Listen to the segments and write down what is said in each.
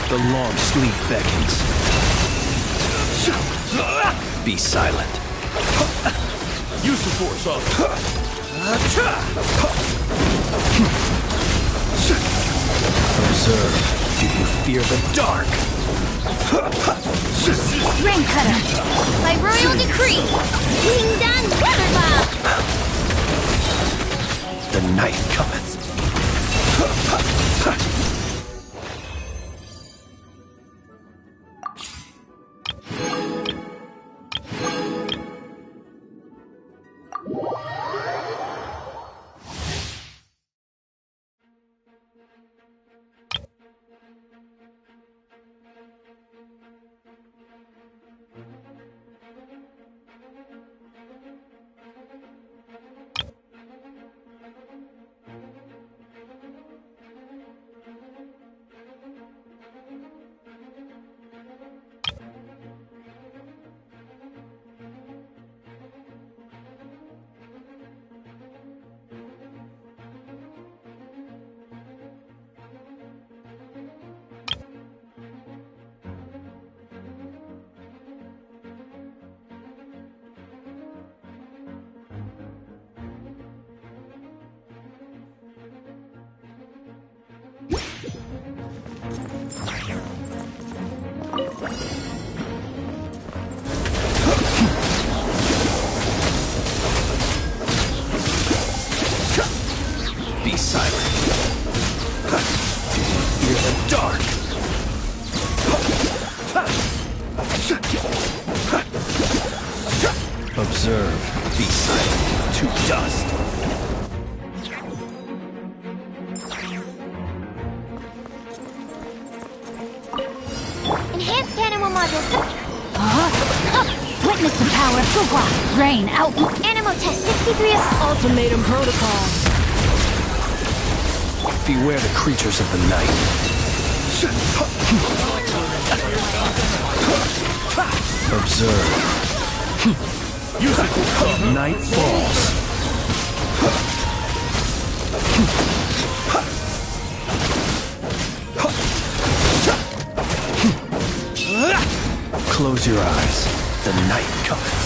The long sleep beckons. Be silent. Use the force up. Observe. Do you fear the dark? Rain Cutter! By royal decree! Wingdan Waterlap! The night cometh. Be silent. Fear the dark. Observe. Be silent. To dust. Enhanced animal modules. Witness the power of Fugwa. Rain out. Animal test 63 of Ultimatum Protocol. Beware the creatures of the night. Observe. Use it. Night falls. Close your eyes. The night cometh.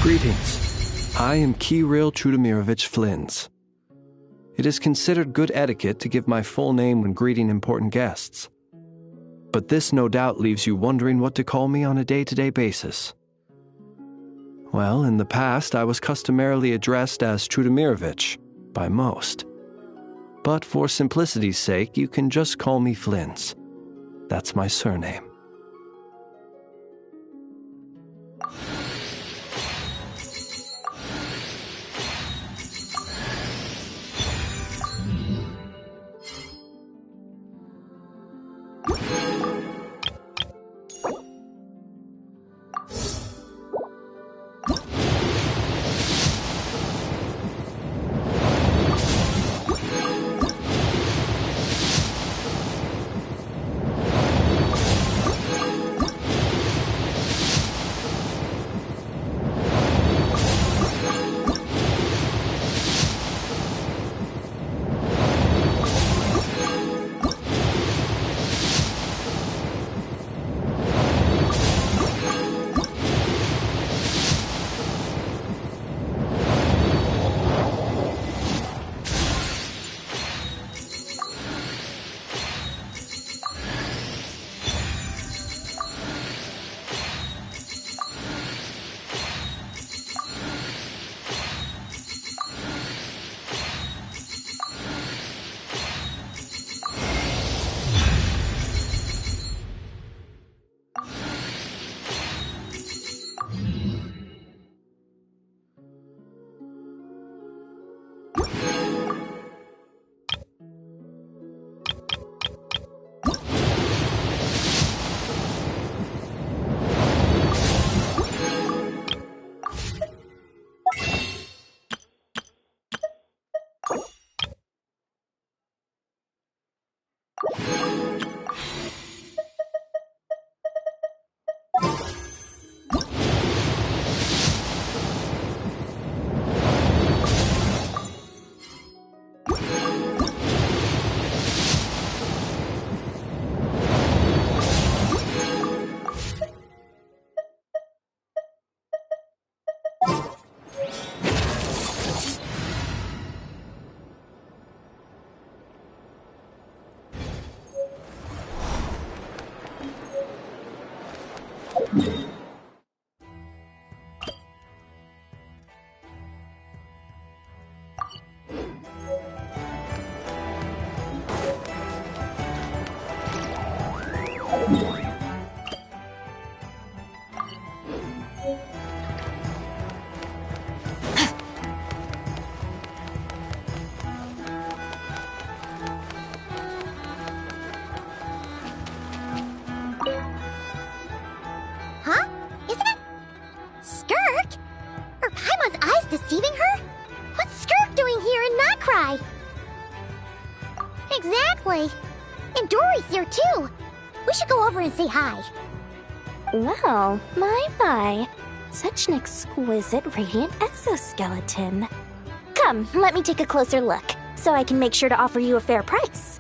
Greetings. I am Kirill Chudomirovich Flins. It is considered good etiquette to give my full name when greeting important guests. But this no doubt leaves you wondering what to call me on a day-to-day basis. Well, in the past, I was customarily addressed as Chudomirovich by most. But for simplicity's sake, you can just call me Flins. That's my surname. Deceiving her? What's Skirk doing here in Nod-Krai? Exactly. And Dory's here too. We should go over and say hi. Well, my. Such an exquisite radiant exoskeleton. Come, let me take a closer look, so I can make sure to offer you a fair price.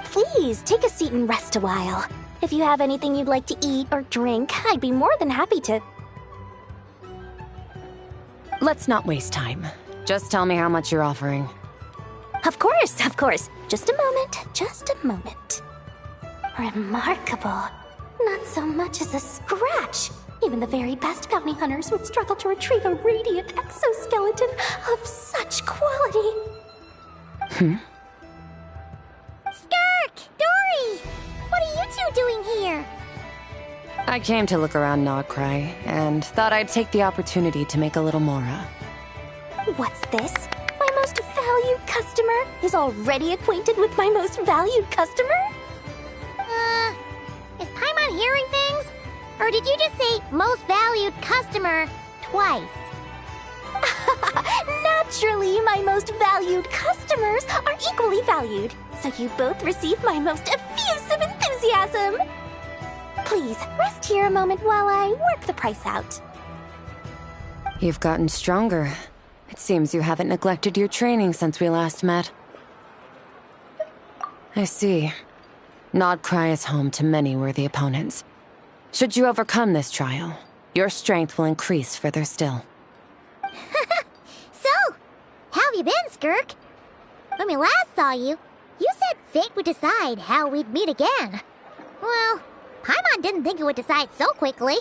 Please, take a seat and rest a while. If you have anything you'd like to eat or drink, I'd be more than happy to... Let's not waste time. Just tell me how much you're offering. Of course. Just a moment. Remarkable. Not so much as a scratch. Even the very best bounty hunters would struggle to retrieve a radiant exoskeleton of such quality. Skirk! Dory! What are you two doing here? I came to look around Nod-Krai, and thought I'd take the opportunity to make a little mora. What's this? My most valued customer is already acquainted with my most valued customer? Is Paimon hearing things? Or did you just say most valued customer twice? Naturally, my most valued customers are equally valued, so you both receive my most effusive enthusiasm. Please, rest here a moment while I work the price out. You've gotten stronger. It seems you haven't neglected your training since we last met. I see. Nod-Krai is home to many worthy opponents. Should you overcome this trial, Your strength will increase further still. So, how have you been, Skirk? When we last saw you, you said fate would decide how we'd meet again. Well, Paimon didn't think it would decide so quickly.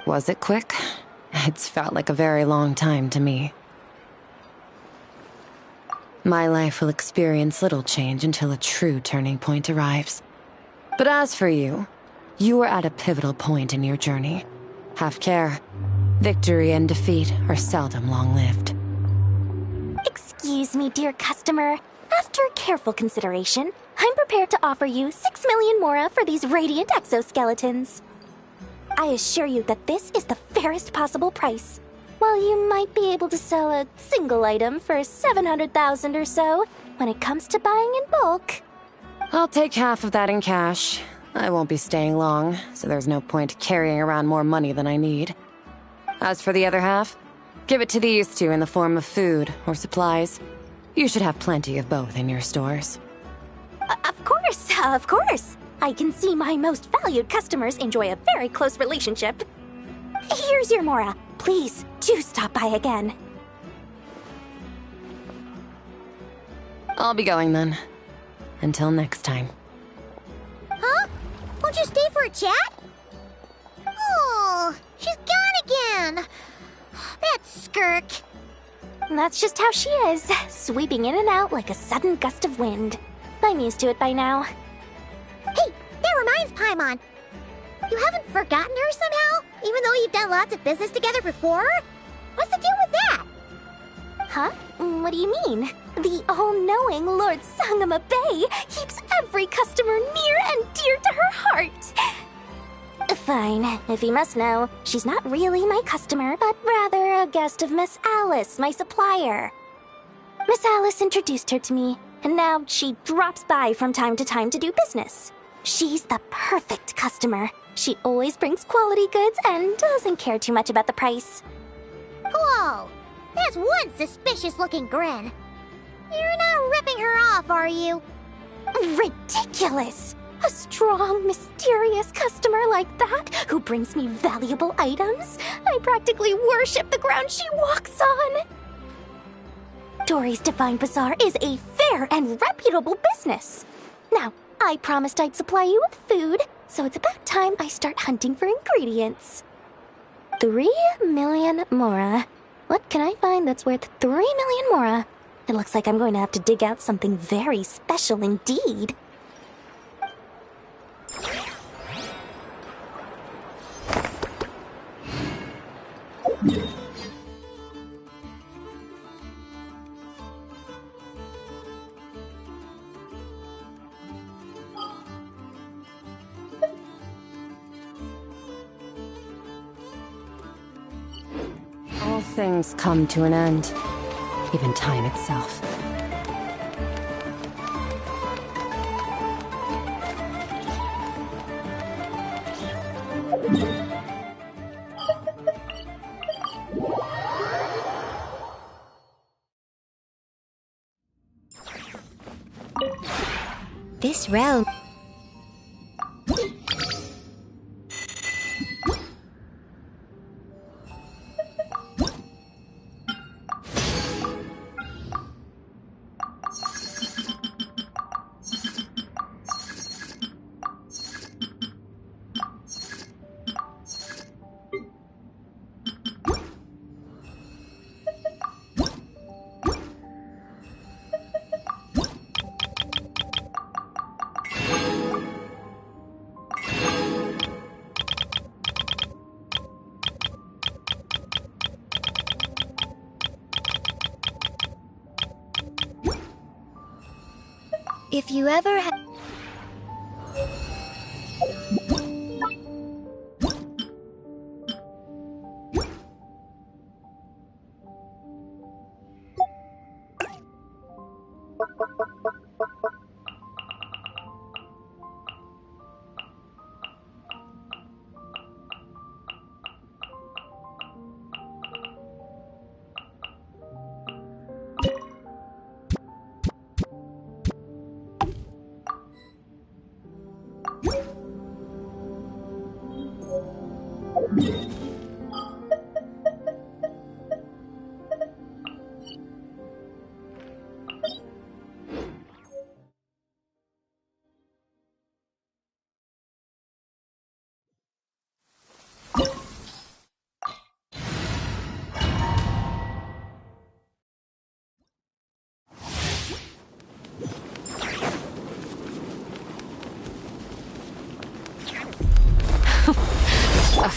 Was it quick? It's felt like a very long time to me. My life will experience little change until a true turning point arrives. But as for you, you are at a pivotal point in your journey. Have care. Victory and defeat are seldom long-lived. Excuse me, dear customer. After careful consideration, I'm prepared to offer you 6 million mora for these radiant exoskeletons. I assure you that this is the fairest possible price. While you might be able to sell a single item for 700,000 or so, when it comes to buying in bulk... I'll take half of that in cash. I won't be staying long, so there's no point carrying around more money than I need. As for the other half, give it to these two in the form of food or supplies. You should have plenty of both in your stores. Of course. I can see my most valued customers enjoy a very close relationship. Here's your mora. Please, do stop by again. I'll be going then. Until next time. Huh? Won't you stay for a chat? Oh, she's gone again. That's Skirk. That's just how she is, sweeping in and out like a sudden gust of wind. I'm used to it by now. Hey, that reminds Paimon. You haven't forgotten her somehow? Even though you've done lots of business together before? What's the deal with that? Huh? What do you mean? The all-knowing Lord Sangama Bay keeps every customer near and dear to her heart. Fine, if you must know, she's not really my customer, but rather a guest of Miss Alice, my supplier. Miss Alice introduced her to me, and now she drops by from time to time to do business. She's the perfect customer. She always brings quality goods and doesn't care too much about the price. Whoa! That's one suspicious-looking grin. You're not ripping her off, are you? Ridiculous! A strong, mysterious customer like that who brings me valuable items? I practically worship the ground she walks on. Dory's Divine Bazaar is a fair and reputable business. Now, I promised I'd supply you with food, so it's about time I start hunting for ingredients. 3 million mora. What can I find that's worth 3 million mora? It looks like I'm going to have to dig out something very special indeed. All things come to an end, even time itself. This realm... If you ever have...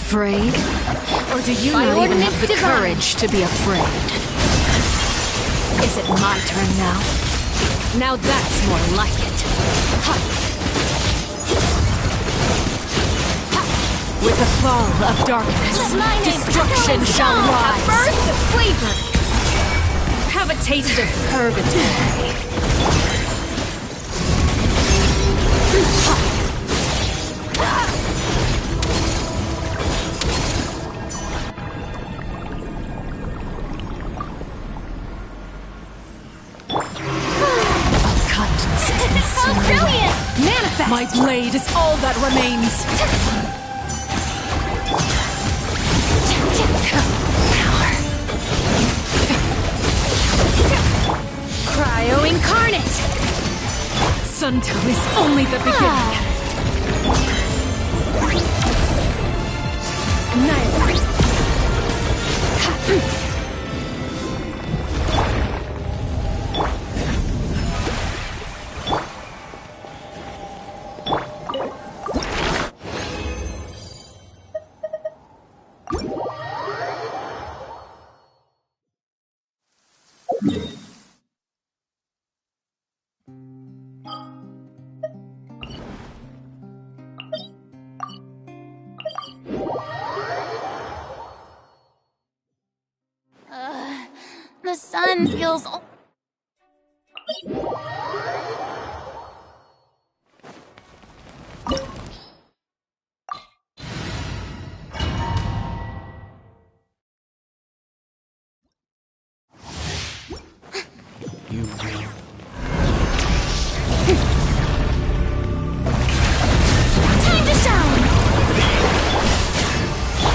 afraid? Or do you not even have the courage to be afraid? Is it my turn now? Now that's more like it. Ha. With the fall of darkness, destruction shall rise. First flavor. Have a taste of purgatory. How brilliant! Manifest! My blade is all that remains! Power! Cryo incarnate! Sunto is only the beginning! Annihilate! The sun feels... Time to shine!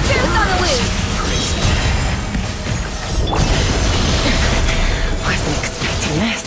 Truth on the loose! Wasn't expecting this.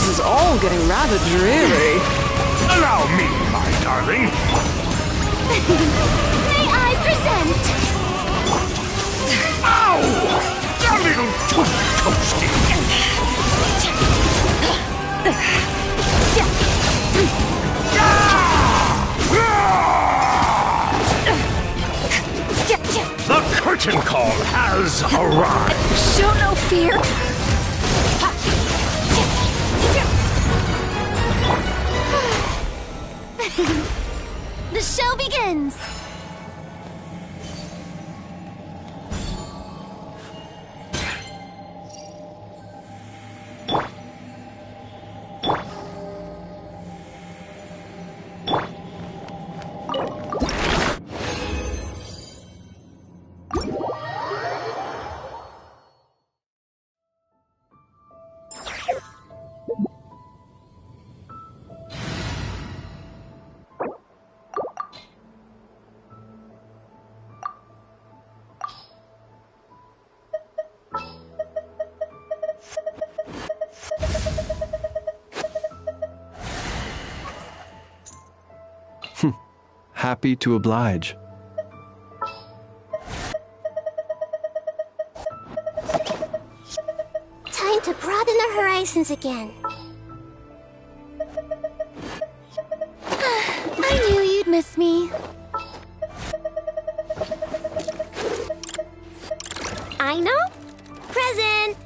This is all getting rather dreary. Allow me, my darling. May I present? Ow! A little too toasty. The curtain call has arrived. Show no fear. The show begins. Happy to oblige. Time to broaden our horizons again. I knew you'd miss me. I know. Present.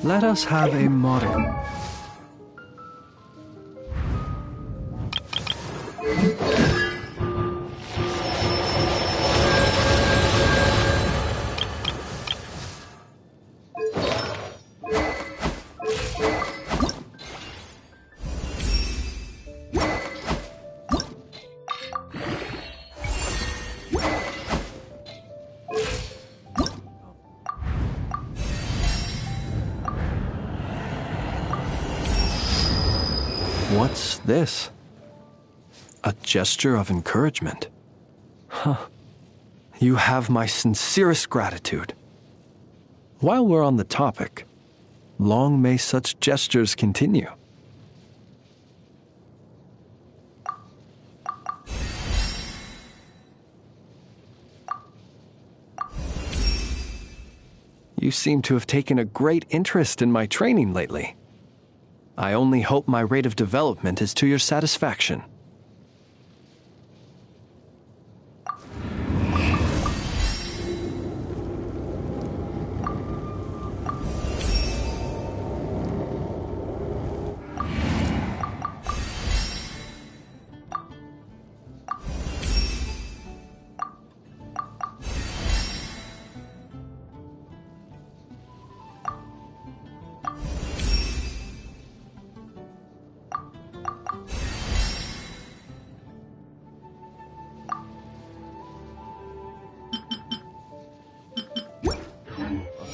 Let us have a modicum. What's this? A gesture of encouragement. Huh. You have my sincerest gratitude. While we're on the topic, long may such gestures continue. You seem to have taken a great interest in my training lately. I only hope my rate of development is to your satisfaction.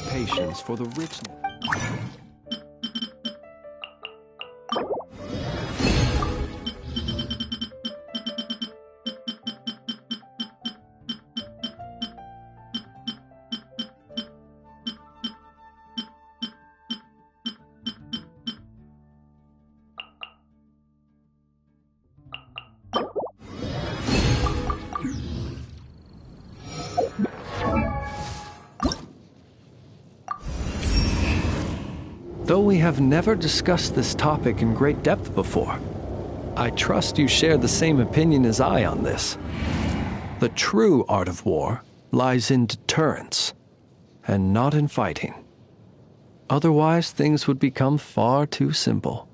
Patience for the richness. Though we have never discussed this topic in great depth before, I trust you share the same opinion as I on this. The true art of war lies in deterrence, and not in fighting. Otherwise, things would become far too simple.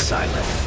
silent.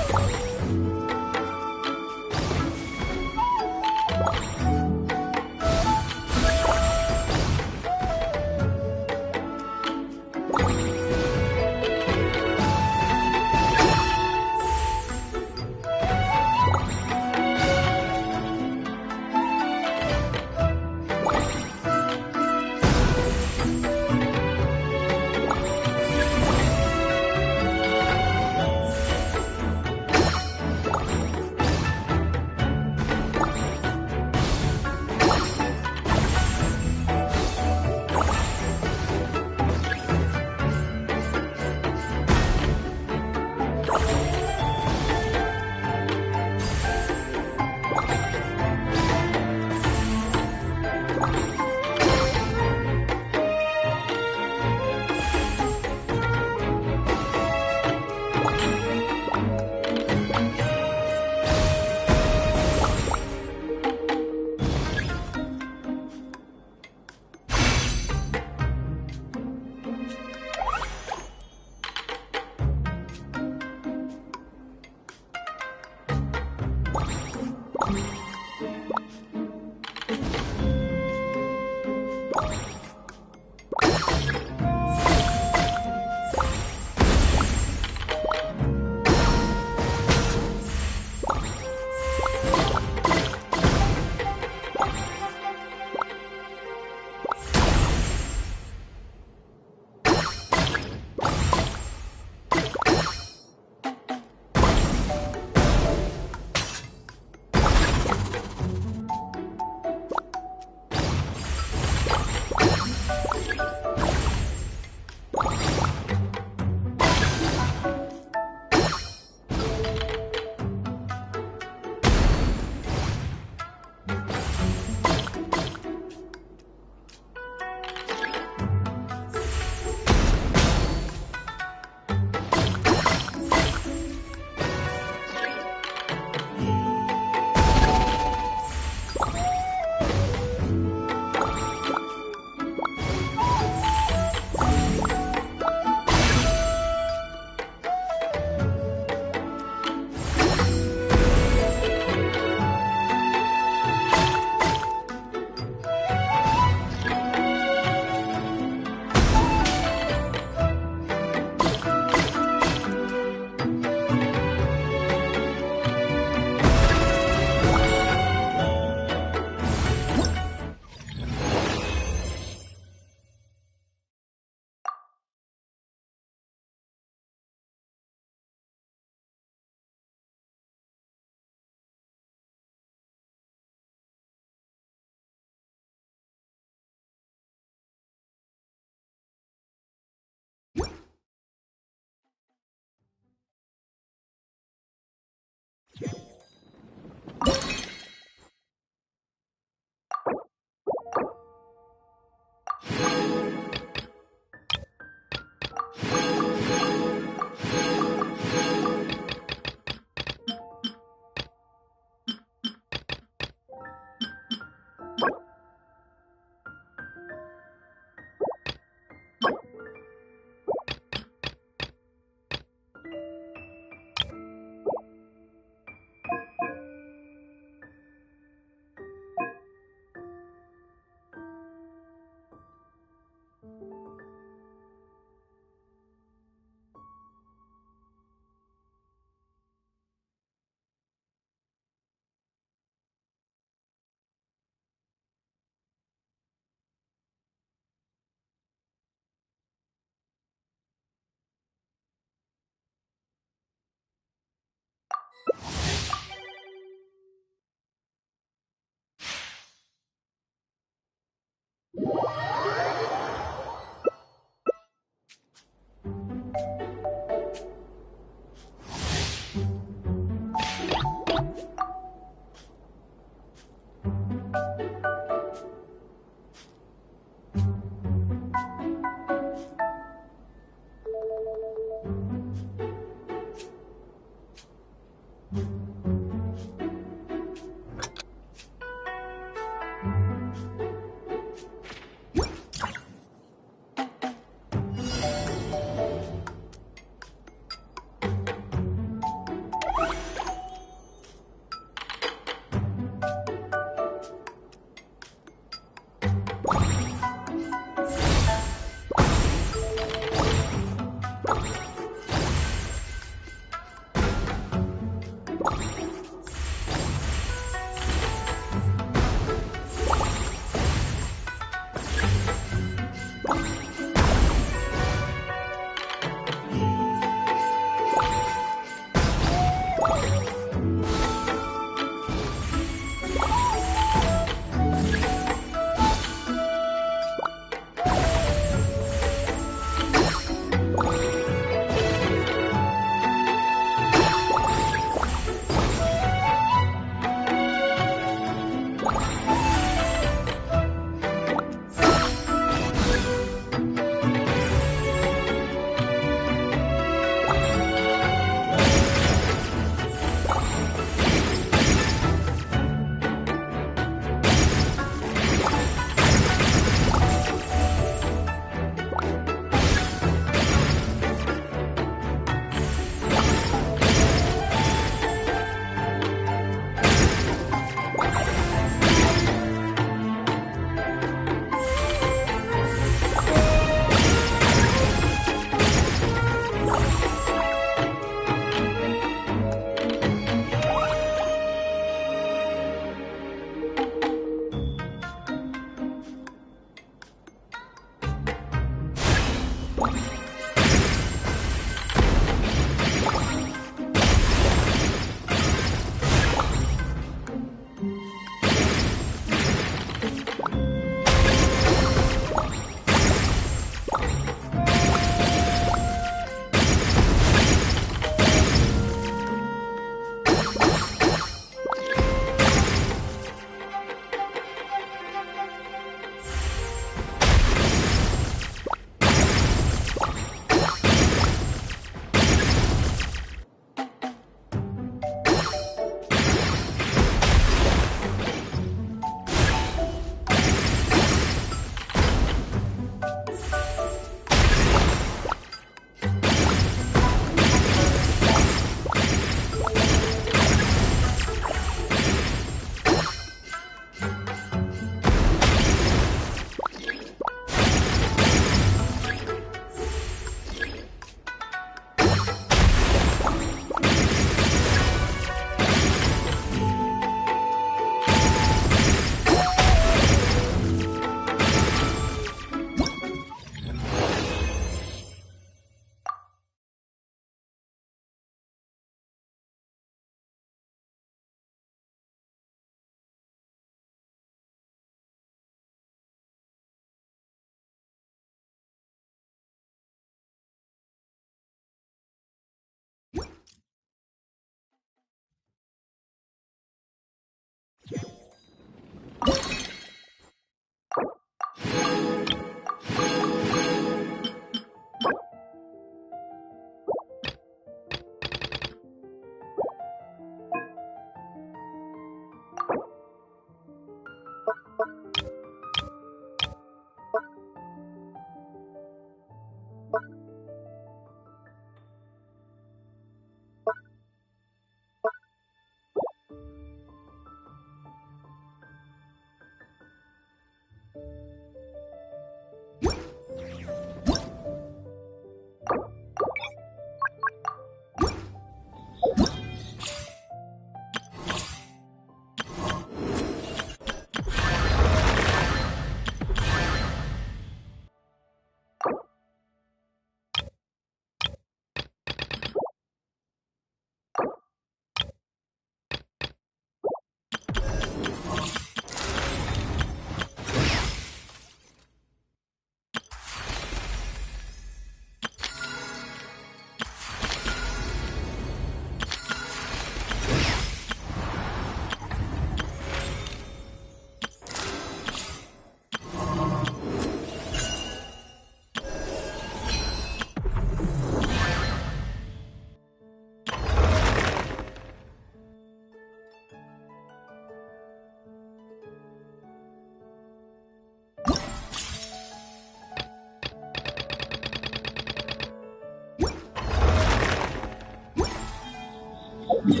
Hello,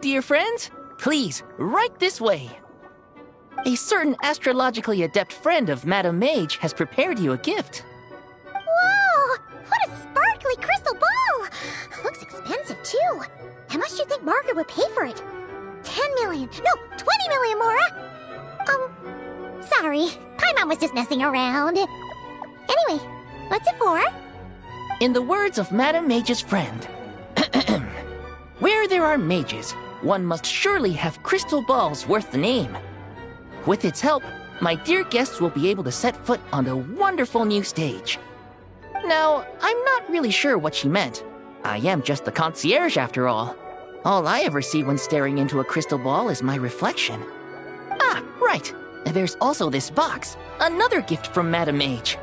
dear friends. Please, right this way. A certain astrologically adept friend of Madame Mage has prepared you a gift. Whoa! What a sparkly crystal ball! Looks expensive, too. How much do you think Margaret would pay for it? 10 million. No, 20 million, Mora! Sorry. Paimon was just messing around. Anyway, what's it for? In the words of Madame Mage's friend, where there are mages, one must surely have crystal balls worth the name. With its help, my dear guests will be able to set foot on a wonderful new stage. Now, I'm not really sure what she meant. I am just the concierge after all. All I ever see when staring into a crystal ball is my reflection. Ah, right. There's also this box, another gift from Madame Mage.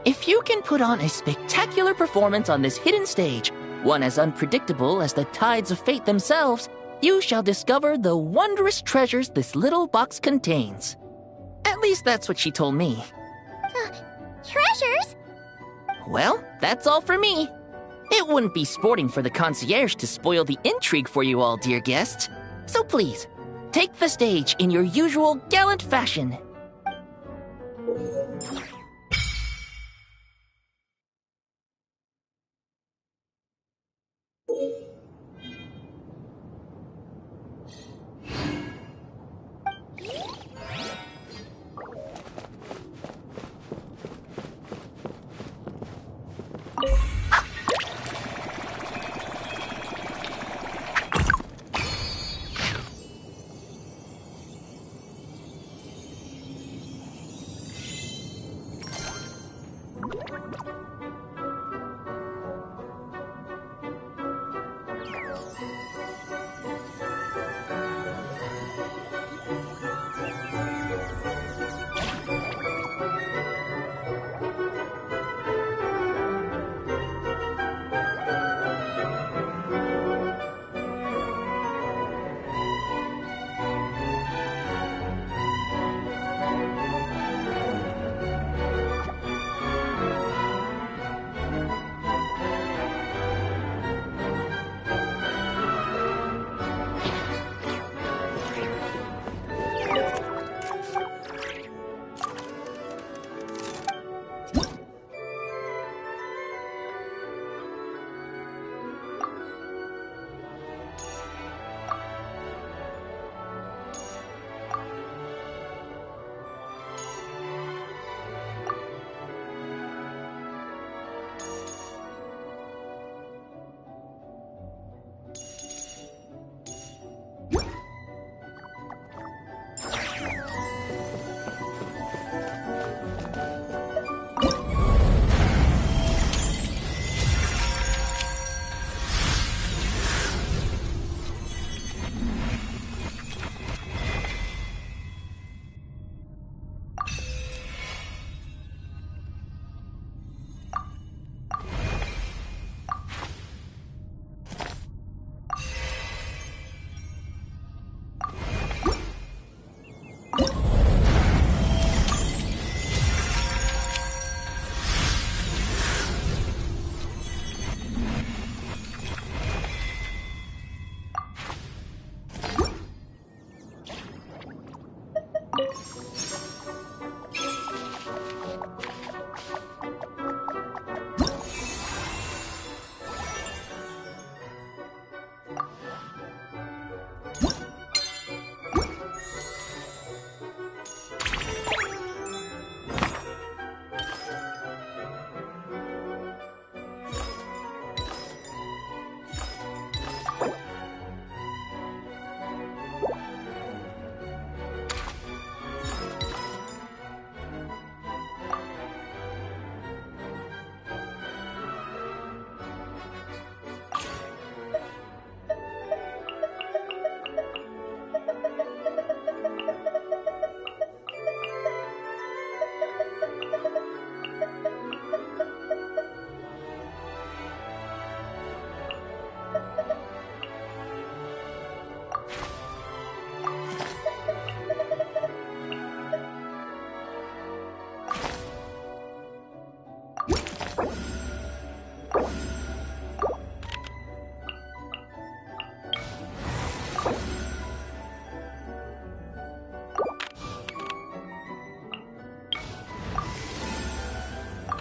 If you can put on a spectacular performance on this hidden stage, one as unpredictable as the tides of fate themselves, you shall discover the wondrous treasures this little box contains. At least that's what she told me. Treasures? Well, that's all for me. It wouldn't be sporting for the concierge to spoil the intrigue for you all, dear guests. So please, take the stage in your usual gallant fashion.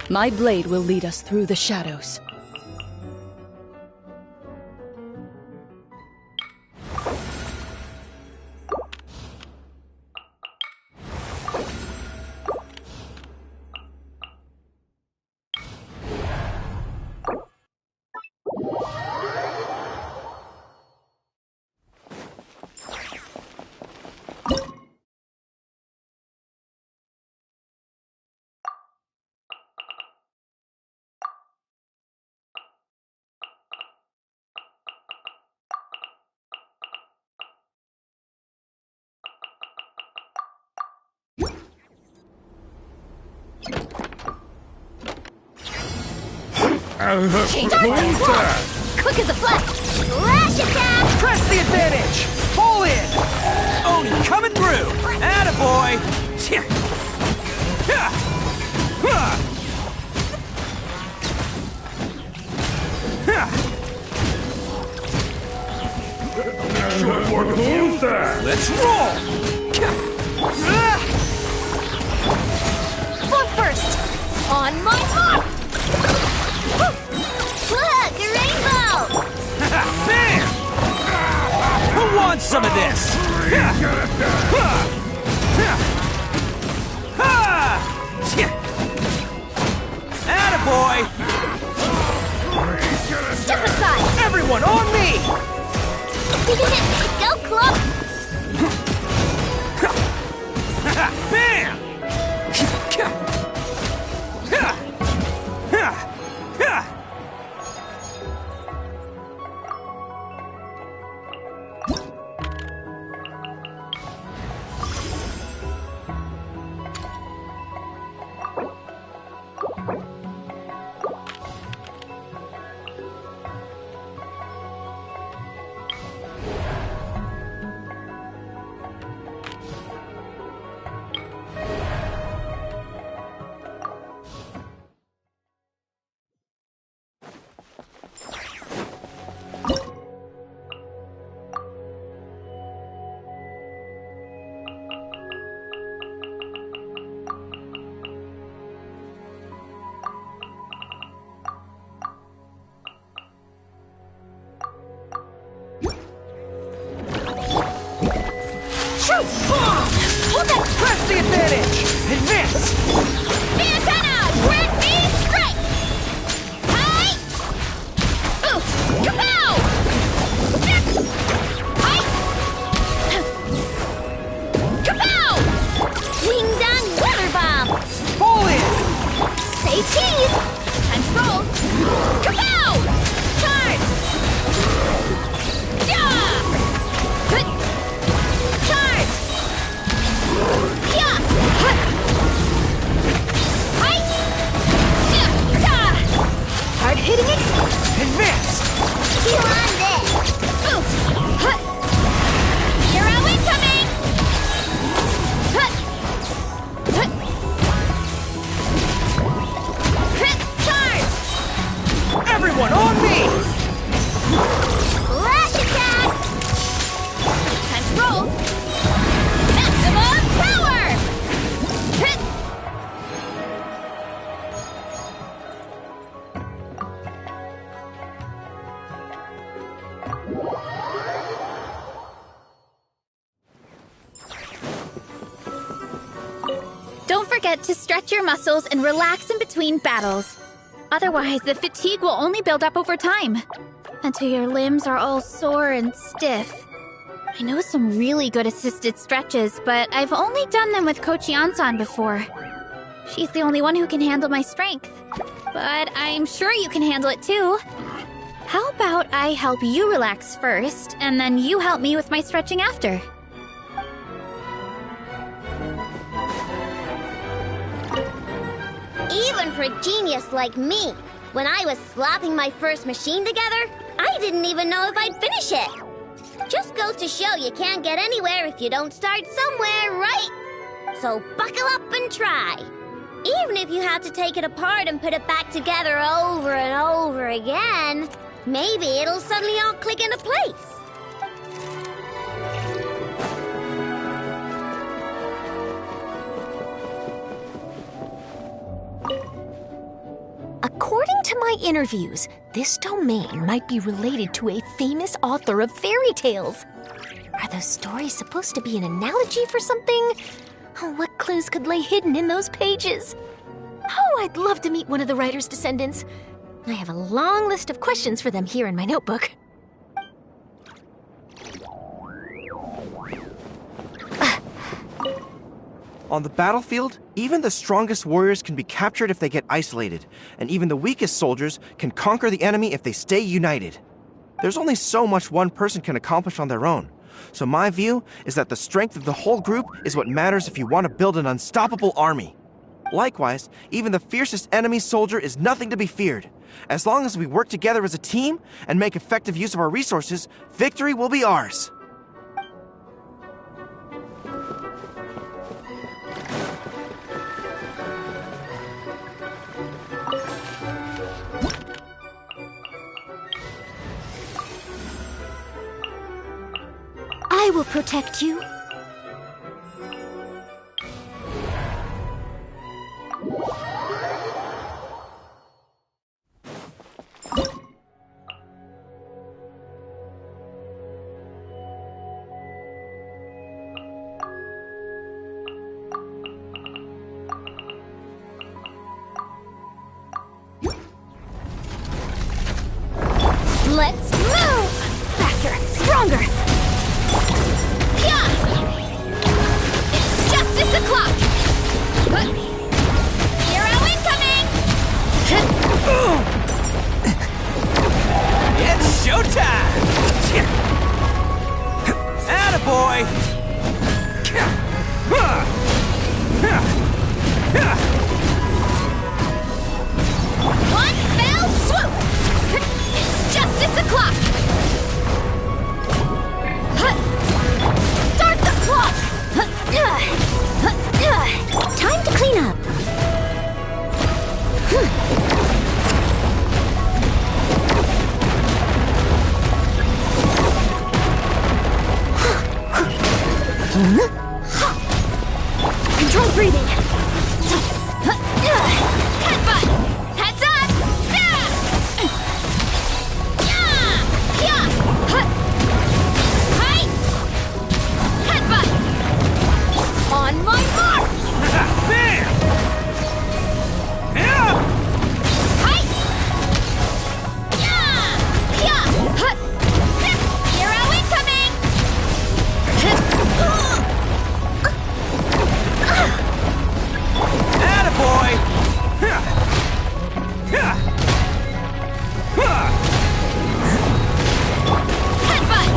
My blade will lead us through the shadows. Change our quick as a flash! Lash attack! Press the advantage! Pull in! Oni coming through! Attaboy! Let's roll! Foot first! On my mark! Look, a rainbow! Bam! Who wants some of this? Attaboy! Step aside! Everyone on me! Go, Club! Bam! Press the advantage! Advance! Antenna! Grid B strike! Hi! Oof! Kapow! Hi! Kapow! Wing down glitter bomb! Pull in! Say cheese! Tense roll! Kapow! Charge! Yeah! Good! Charge! Yeah! Hi! Yeah! Hard hitting it! Advance! Heal on this! Oof! Hut! Hero incoming! Hut! Hut! Crit charge! Everyone on me! Lash attack! Tense roll! Maximum power! Hit! Don't forget to stretch your muscles and relax in between battles. Otherwise, the fatigue will only build up over time, until your limbs are all sore and stiff. I know some really good assisted stretches, but I've only done them with Coach Yansan before. She's the only one who can handle my strength. But I'm sure you can handle it too. How about I help you relax first, and then you help me with my stretching after? Even for a genius like me, when I was slapping my first machine together, I didn't even know if I'd finish it. Just goes to show you can't get anywhere if you don't start somewhere, right? So buckle up and try. Even if you have to take it apart and put it back together over and over again, maybe it'll suddenly all click into place. my interviews, this domain might be related to a famous author of fairy tales. Are those stories supposed to be an analogy for something? Oh, what clues could lay hidden in those pages? Oh, I'd love to meet one of the writer's descendants. I have a long list of questions for them here in my notebook. On the battlefield, even the strongest warriors can be captured if they get isolated, and even the weakest soldiers can conquer the enemy if they stay united. There's only so much one person can accomplish on their own, so my view is that the strength of the whole group is what matters if you want to build an unstoppable army. Likewise, even the fiercest enemy soldier is nothing to be feared. As long as we work together as a team and make effective use of our resources, victory will be ours. I will protect you. Let's move! Faster, stronger! Yeah! It's justice o'clock! Hero incoming! It's showtime! Attaboy! One fell swoop! It's justice o'clock! Start the clock! Time to clean up. Control breathing! Headbutt! Heads up! Headbutt! On my mark! Bam! Yeah! Height! Hero incoming! Attaboy! Headbutt!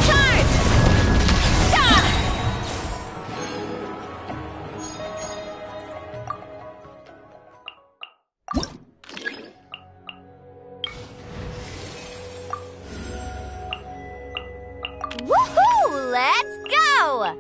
Charge! Woohoo! Let's go!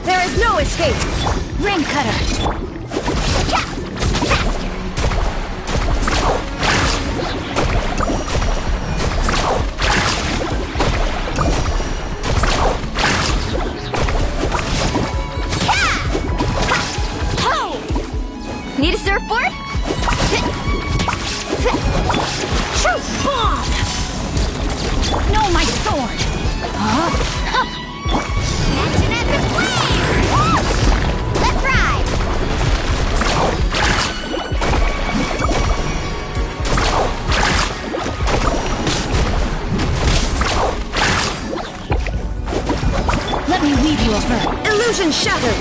There is no escape! Ring cutter! Need a surfboard? Shoot! Bomb! No, my sword! Catch an epic wave! Let's ride! Let me weave you a verb. Illusion shattered!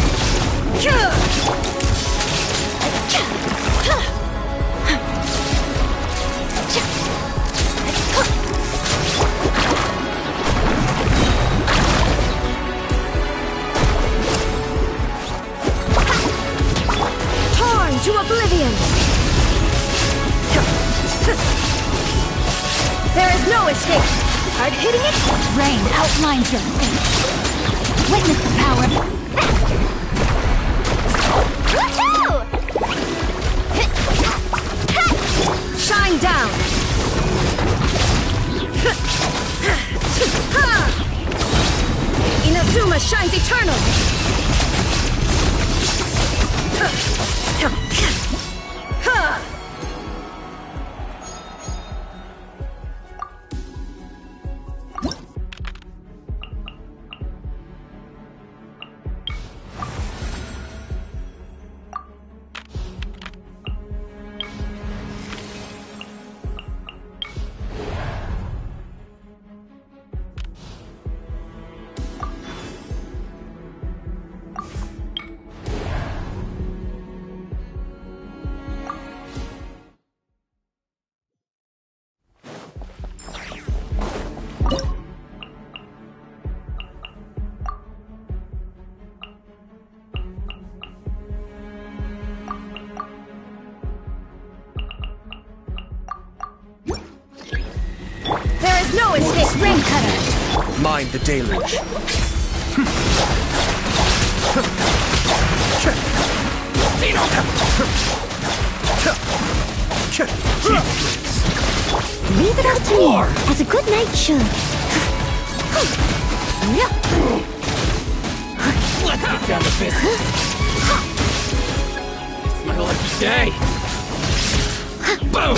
Start hitting it! Rain outlines your face! Witness the power! Woohoo! Shine down! Inazuma shines eternal! There is no escape, Rain Cutter! Mind the deluge. Leave it up to me, as a good knight should. Let's get down to business. It's my lucky day. Boom!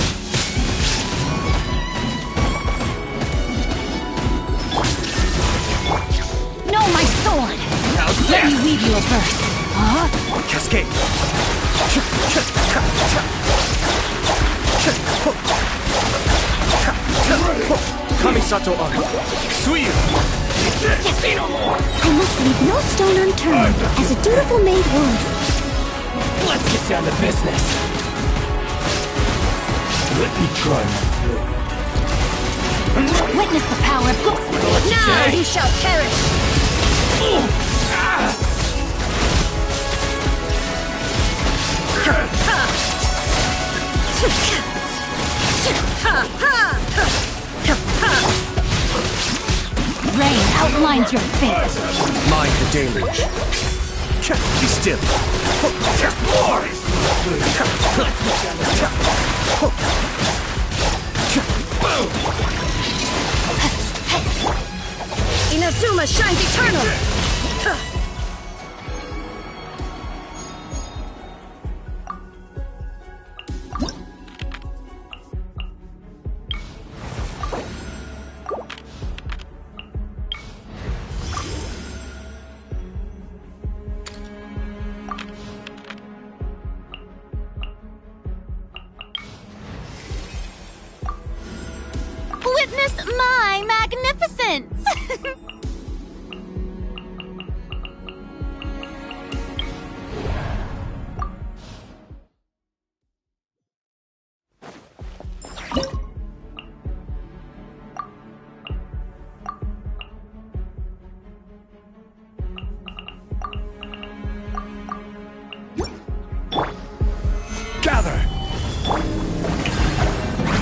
No, my sword! Let me weave you a verse. Huh? Cascade. Kamisato Art. Suyu. I must leave no stone unturned, as a dutiful maid would. Let's get down to business. Let me try. Witness the power of now you shall perish! Rain outlines your fate. Mind the deluge. Be still. Inazuma shines eternal! Witness my magnificence! Gather.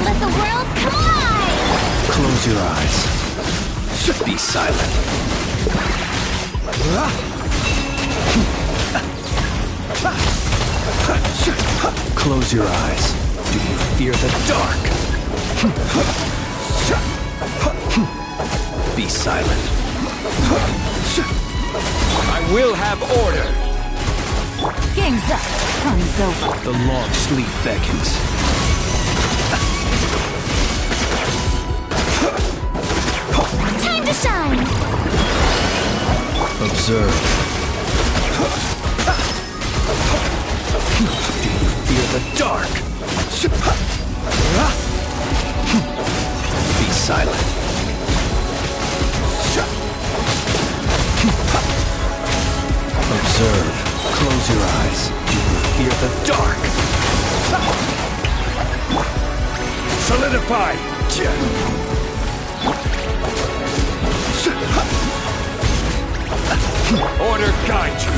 Let the world collide! Close your eyes. Be silent. Close your eyes. Do you fear the dark? Be silent. I will have order. Game's up. Fun's over. The long sleep beckons. Time to shine! Observe. Do you fear the dark? Be silent. Observe. Close your eyes. Do you fear the dark? Solidify. Order guide you.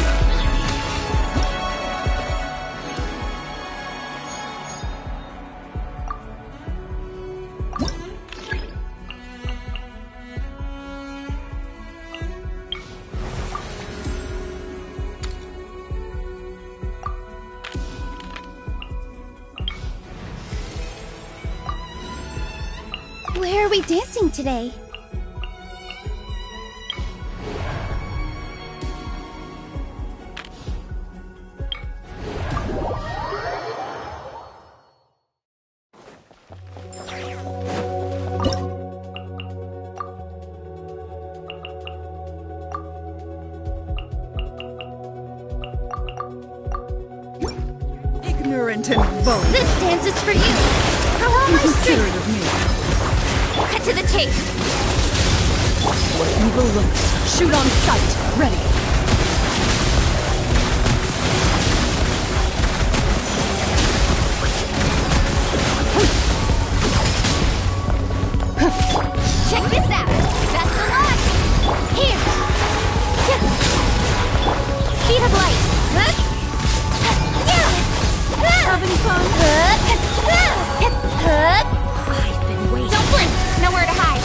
Where are we dancing today? Ignorant and vulgar. This dance is for you! Allow my Inconsiderate strength! of me. Cut to the chase! What evil looks. Shoot on sight. Ready. Check this out! That's the line! Here! Speed of light! Having fun? I've been waiting. Don't blink! Nowhere to hide!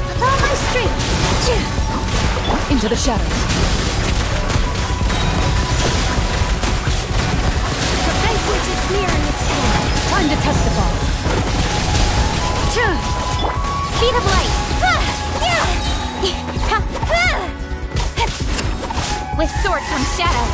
With all my strength! Into the shadows. The banquet is nearing its end! Time to testify. Speed of light! With sword comes shadow!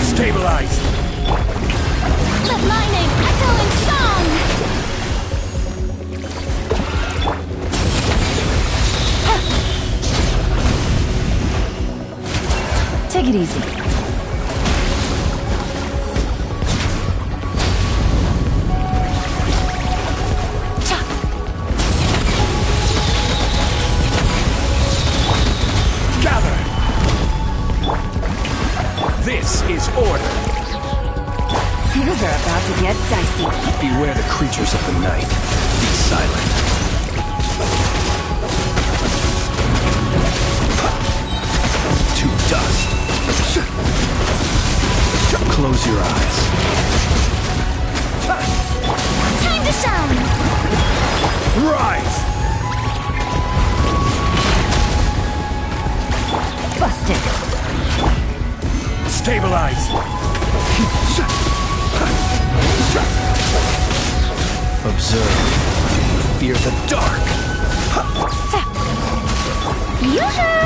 Stabilize! Let my name echo in song! Take it easy. Gather! This is order. Things are about to get dicey. Beware the creatures of the night. Be silent. To dust. Close your eyes. Time to shine! Rise! Busted. Stabilize! Observe. Fear the dark. Yoo-hoo!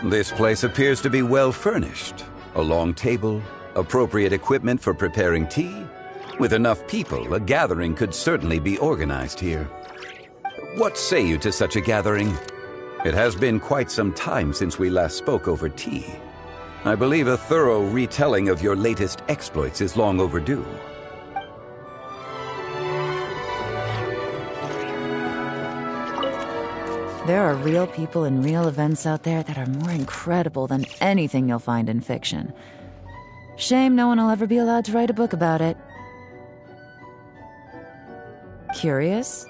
This place appears to be well furnished. A long table, appropriate equipment for preparing tea. With enough people, a gathering could certainly be organized here. What say you to such a gathering? It has been quite some time since we last spoke over tea. I believe a thorough retelling of your latest exploits is long overdue. There are real people and real events out there that are more incredible than anything you'll find in fiction. Shame no one will ever be allowed to write a book about it. Curious?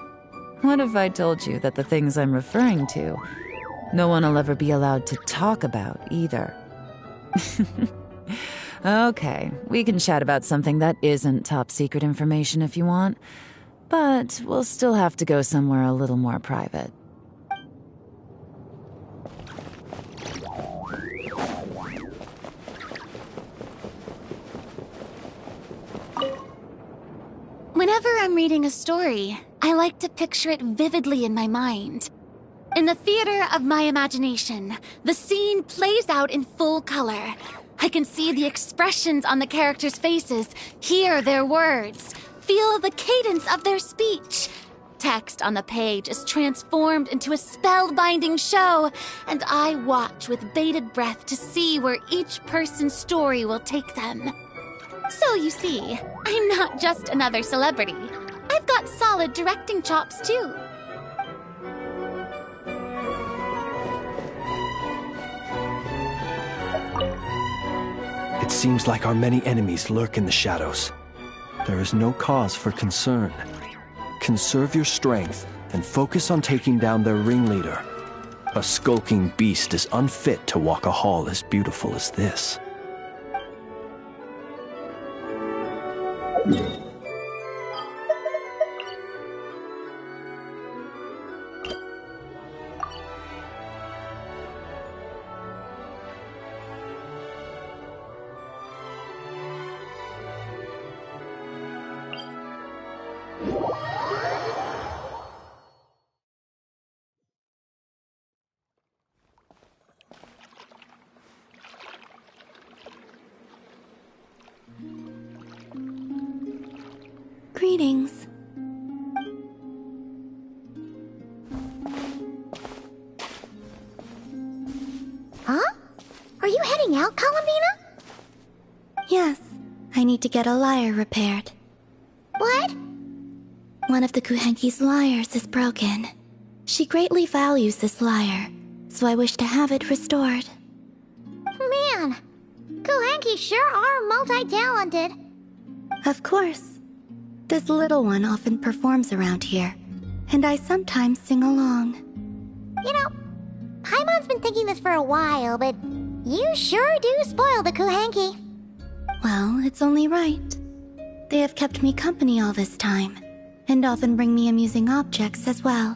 What if I told you that the things I'm referring to, no one will ever be allowed to talk about either? Okay, we can chat about something that isn't top secret information if you want, but we'll still have to go somewhere a little more private. Whenever I'm reading a story, I like to picture it vividly in my mind. In the theater of my imagination, the scene plays out in full color. I can see the expressions on the characters' faces, hear their words, feel the cadence of their speech. Text on the page is transformed into a spellbinding show, and I watch with bated breath to see where each person's story will take them. So you see, I'm not just another celebrity. I've got solid directing chops too. It seems like our many enemies lurk in the shadows. There is no cause for concern. Conserve your strength and focus on taking down their ringleader. A skulking beast is unfit to walk a hall as beautiful as this. Greetings. Huh? Are you heading out, Columbina? Yes, I need to get a lyre repaired. What? One of the Kuhenki's lyres is broken. She greatly values this lyre, so I wish to have it restored. Man, Kuhenki sure are multi-talented. Of course. This little one often performs around here, and I sometimes sing along. You know, Paimon's been thinking this for a while, but you sure do spoil the Kuhenki. Well, it's only right. They have kept me company all this time, and often bring me amusing objects as well.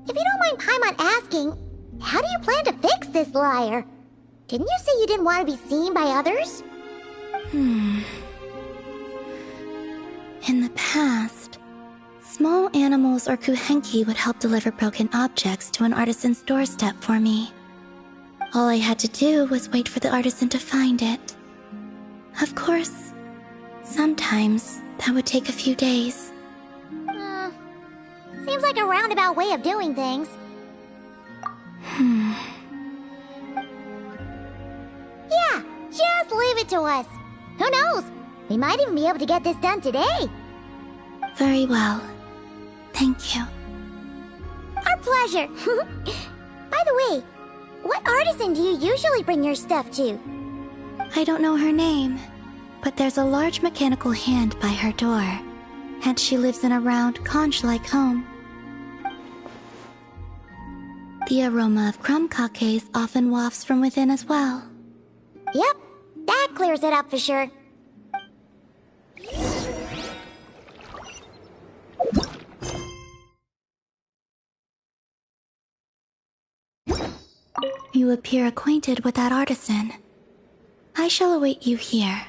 If you don't mind Paimon asking, how do you plan to fix this lyre? Didn't you say you didn't want to be seen by others? In the past, small animals or Kuhenki would help deliver broken objects to an artisan's doorstep for me. All I had to do was wait for the artisan to find it. Of course, sometimes that would take a few days. Seems like a roundabout way of doing things. Yeah, just leave it to us. Who knows? We might even be able to get this done today. Very well. Thank you. Our pleasure. By the way, what artisan do you usually bring your stuff to? I don't know her name, but there's a large mechanical hand by her door, and she lives in a round, conch-like home. The aroma of crumb cakes often wafts from within as well. Yep, that clears it up for sure. You appear acquainted with that artisan. I shall await you here.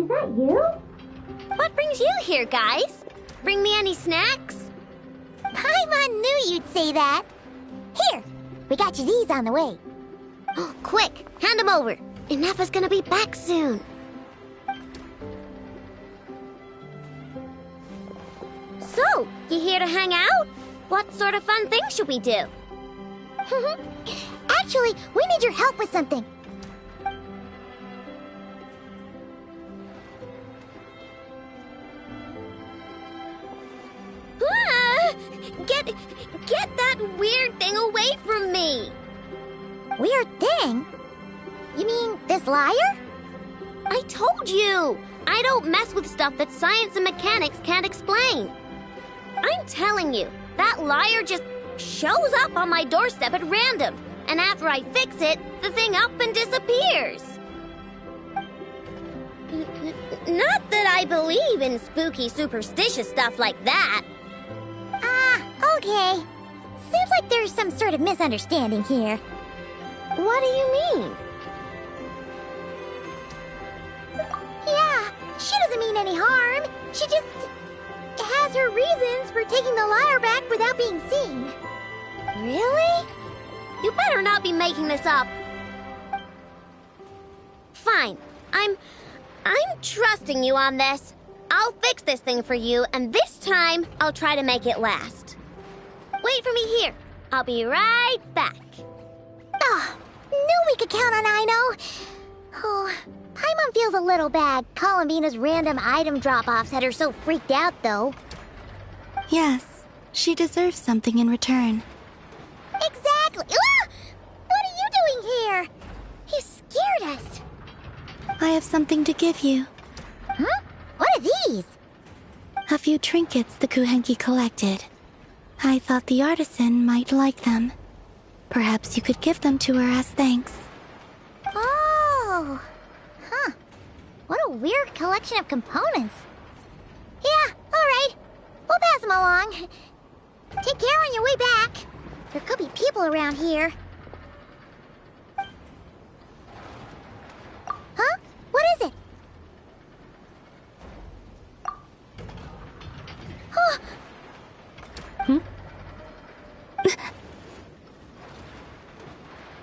Is that you? What brings you here, guys? Bring me any snacks? Paimon knew you'd say that. Here, we got you these on the way. Quick, hand them over. Inefa's gonna be back soon. So, you here to hang out? What sort of fun things should we do? Actually, we need your help with something. Get that weird thing away from me! Weird thing? You mean this liar? I told you! I don't mess with stuff that science and mechanics can't explain. I'm telling you, that liar just shows up on my doorstep at random, and after I fix it, the thing up and disappears. Not that I believe in spooky, superstitious stuff like that. Okay. Seems like there's some sort of misunderstanding here. What do you mean? Yeah, she doesn't mean any harm. She just has her reasons for taking the lyre back without being seen. Really? You better not be making this up. Fine. I'm trusting you on this. I'll fix this thing for you, and this time I'll try to make it last. Wait for me here. I'll be right back. Knew we could count on Aino. Oh, Paimon feels a little bad. Columbina's random item drop-offs had her so freaked out, though. Yes, she deserves something in return. Exactly! Ah! What are you doing here? You scared us. I have something to give you. Huh? What are these? A few trinkets the Kuhenki collected. I thought the artisan might like them. Perhaps you could give them to her as thanks. Oh! Huh. What a weird collection of components. Yeah, alright. We'll pass them along. Take care on your way back. There could be people around here. Huh? What is it? Oh!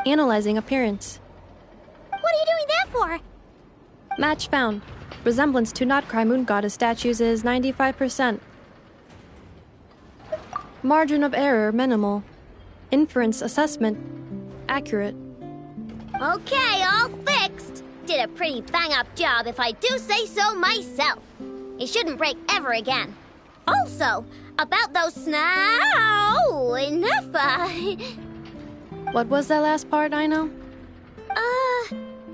Analyzing appearance. What are you doing that for? Match found. Resemblance to Nod-Krai moon goddess statues is 95%. Margin of error minimal. Inference assessment accurate. Okay, all fixed. Did a pretty bang-up job if I do say so myself. It shouldn't break ever again. Also, about those Inefa. What was that last part, Aino?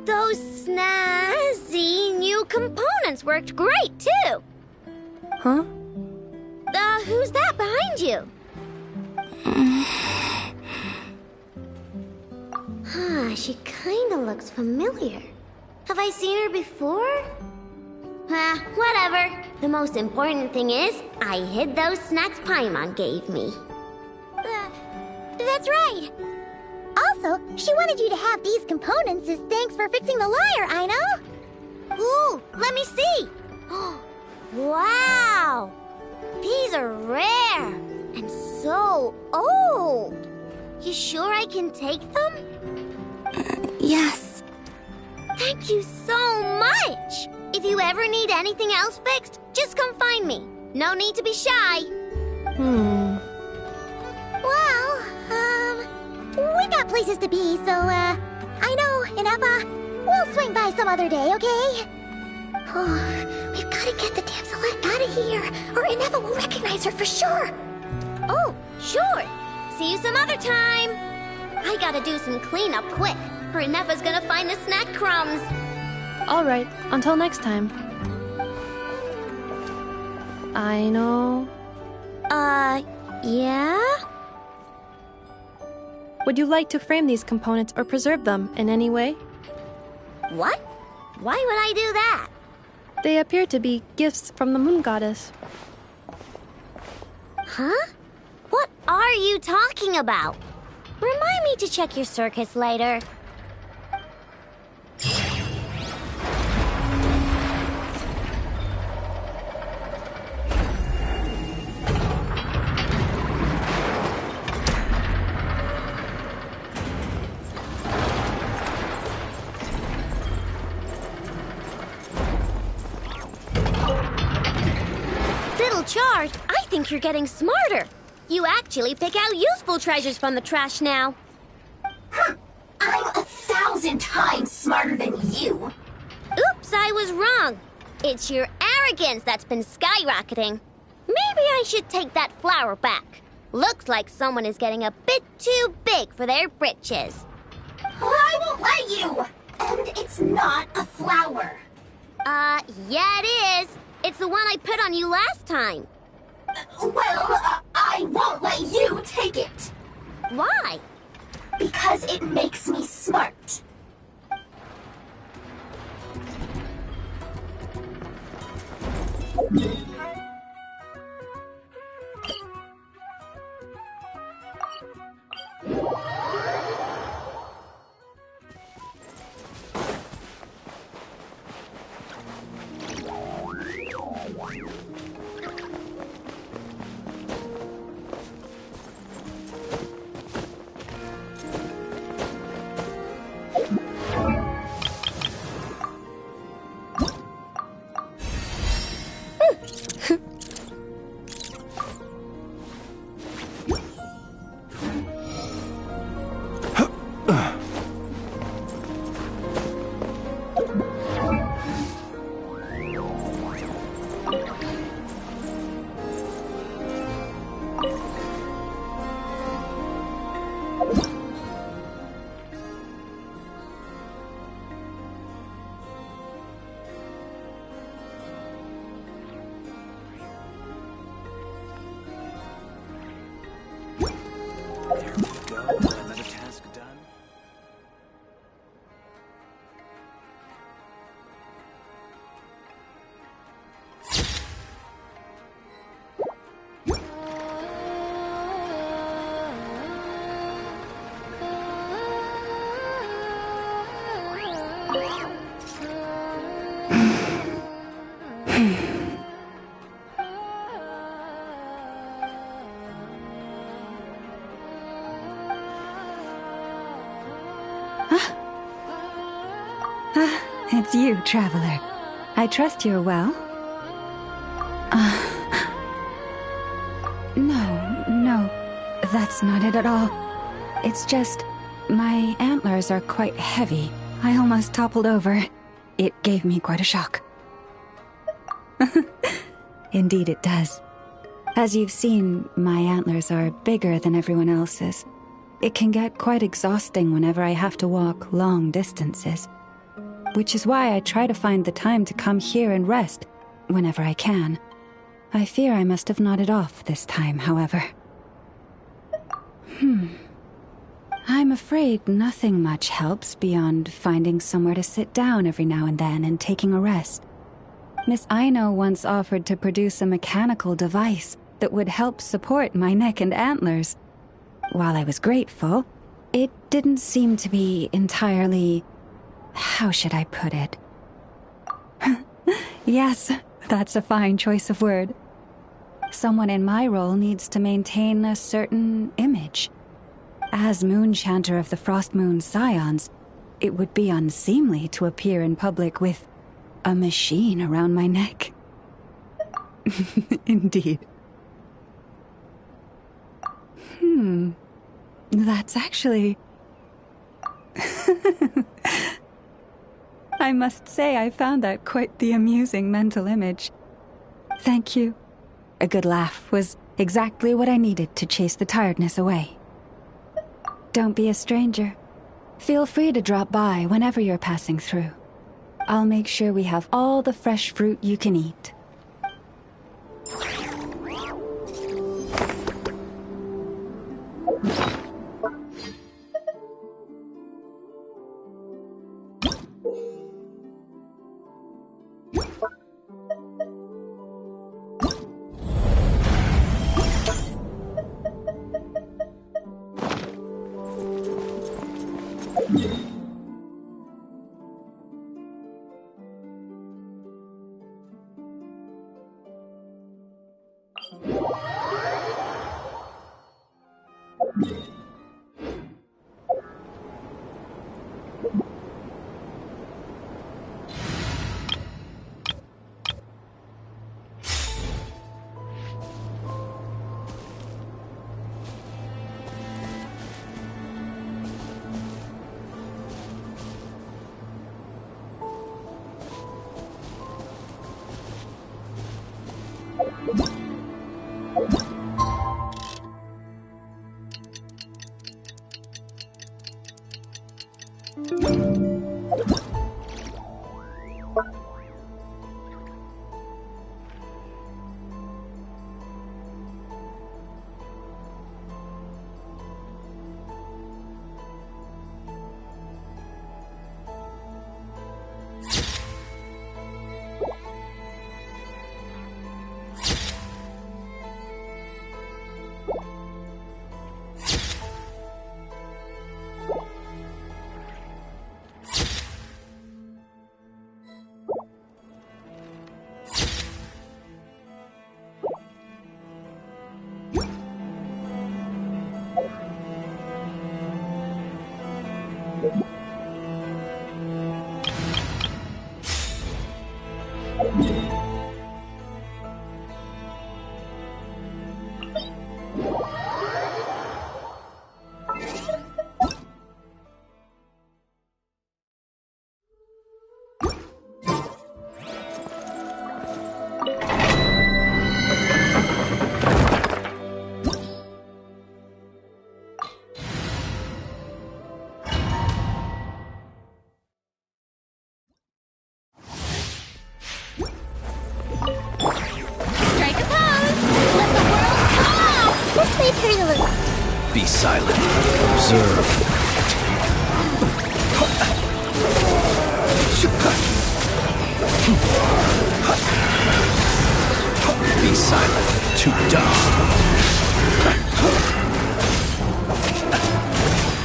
Those snazzy new components worked great, too. Huh? Who's that behind you? She kinda looks familiar. Have I seen her before? Whatever. The most important thing is, I hid those snacks Paimon gave me. That's right. Also, she wanted you to have these components as thanks for fixing the lyre, Aino. Ooh, let me see. Wow! These are rare and so old. You sure I can take them? Yes. Thank you so much! If you ever need anything else fixed, just come find me. No need to be shy. Well, we got places to be, so, Aino, Inefa, we'll swing by some other day, okay? Oh, we've gotta get the damselette out of here, or Inefa will recognize her for sure. Oh, sure. See you some other time. I gotta do some cleanup quick, or Inefa's gonna find the snack crumbs. Alright, until next time. Aino? Yeah? Would you like to frame these components or preserve them in any way? What? Why would I do that? They appear to be gifts from the moon goddess. Huh? What are you talking about? Remind me to check your circuits later. charge, I think you're getting smarter. You actually pick out useful treasures from the trash now. I'm 1,000 times smarter than you. Oops, I was wrong. It's your arrogance that's been skyrocketing. Maybe I should take that flower back. Looks like someone is getting a bit too big for their britches. I won't let you! And it's not a flower. Yeah it is. It's the one I put on you last time. Well, I won't let you take it. Why? Because it makes me smart. It's you, Traveler. I trust you're well. No, that's not it at all. It's just, my antlers are quite heavy. I almost toppled over. It gave me quite a shock. Indeed it does. As you've seen, my antlers are bigger than everyone else's. It can get quite exhausting whenever I have to walk long distances. Which is why I try to find the time to come here and rest whenever I can. I fear I must have nodded off this time, however. I'm afraid nothing much helps beyond finding somewhere to sit down every now and then and taking a rest. Miss Aino once offered to produce a mechanical device that would help support my neck and antlers. While I was grateful, it didn't seem to be entirely... how should I put it? Yes, that's a fine choice of word. Someone in my role needs to maintain a certain image. As Moon Chanter of the Frost Moon Scions, it would be unseemly to appear in public with a machine around my neck. Indeed. That's actually... I must say I found that quite the amusing mental image. Thank you. A good laugh was exactly what I needed to chase the tiredness away. Don't be a stranger. Feel free to drop by whenever you're passing through. I'll make sure we have all the fresh fruit you can eat. Be silent. Observe. Be silent. To dust.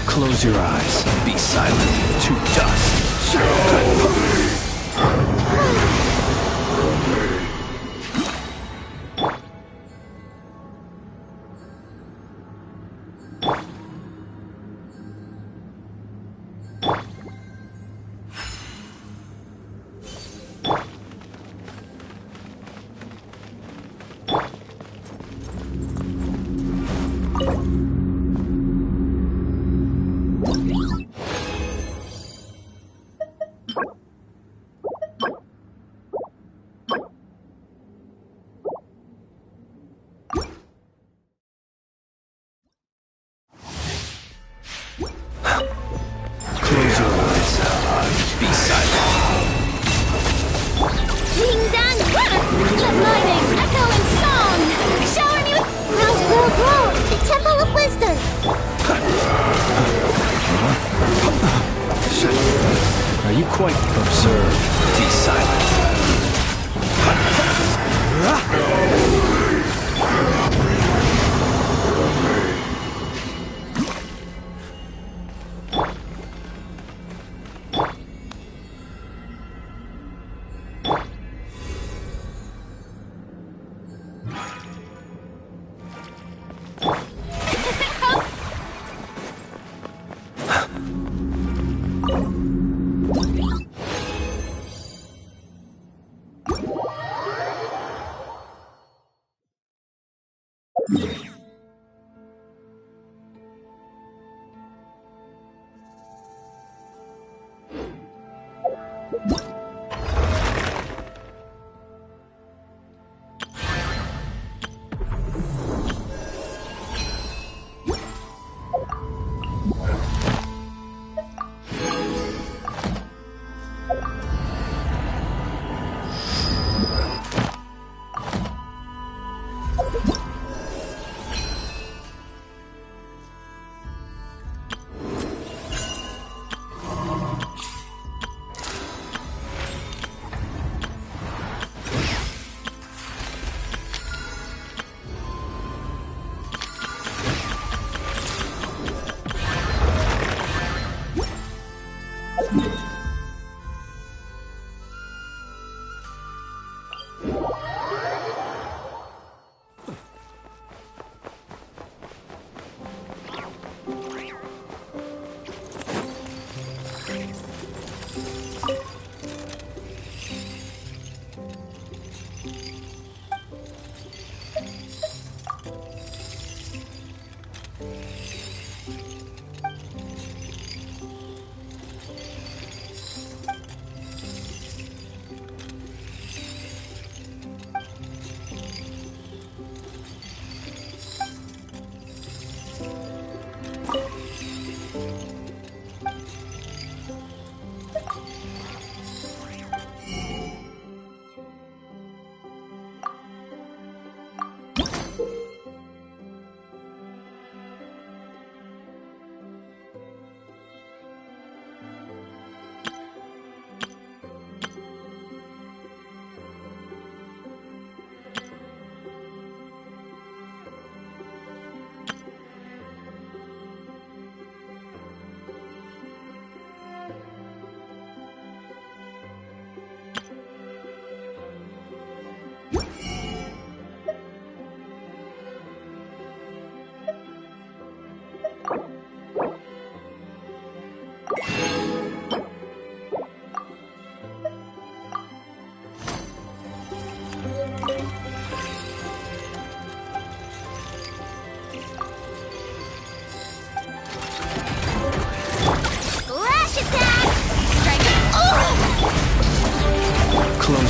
Close your eyes. Be silent. To dust. Are you quite observed? Be silent.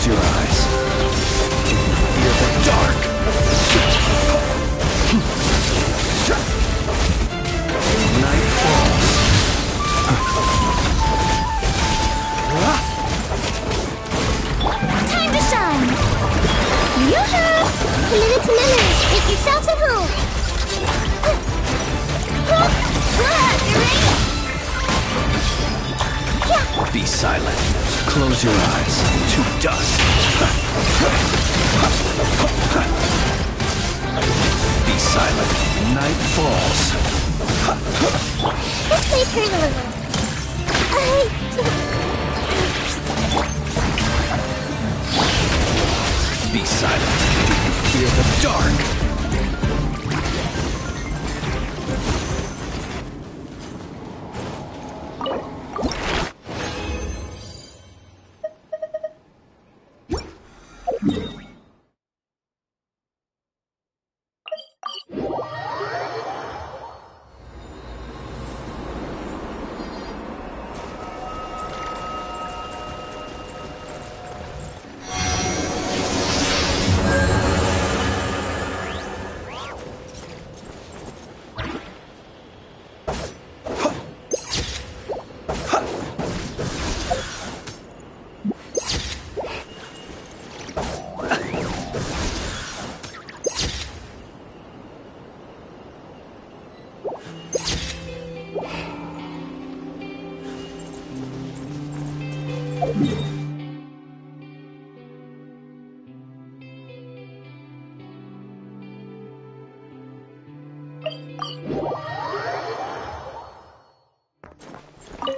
Close your eyes. Fear the dark. Night falls. Time to shine! Yoo-hoo! Minute to minute, make yourselves at home! Be silent. Close your eyes. To dust. Be silent. Night falls. This may hurt a little. Be silent. Fear the dark.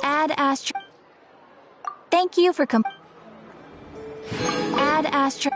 Add Astra. Thank you for Add Astra.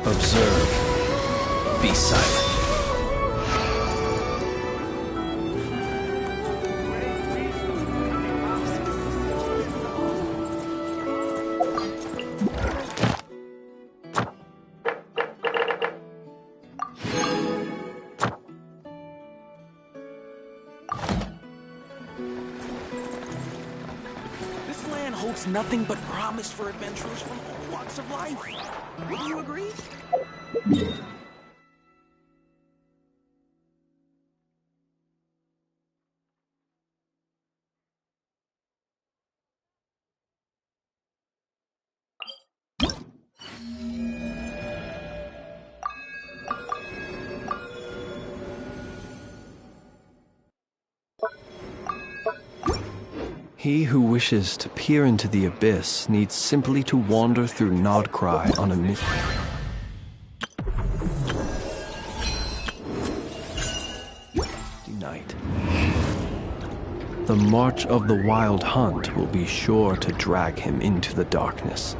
Observe. Be silent. This land holds nothing but promise for adventurers from all walks of life. Would you agree? He who wishes to peer into the abyss needs simply to wander through Nod-Krai on a mission. Night. The march of the wild hunt will be sure to drag him into the darkness.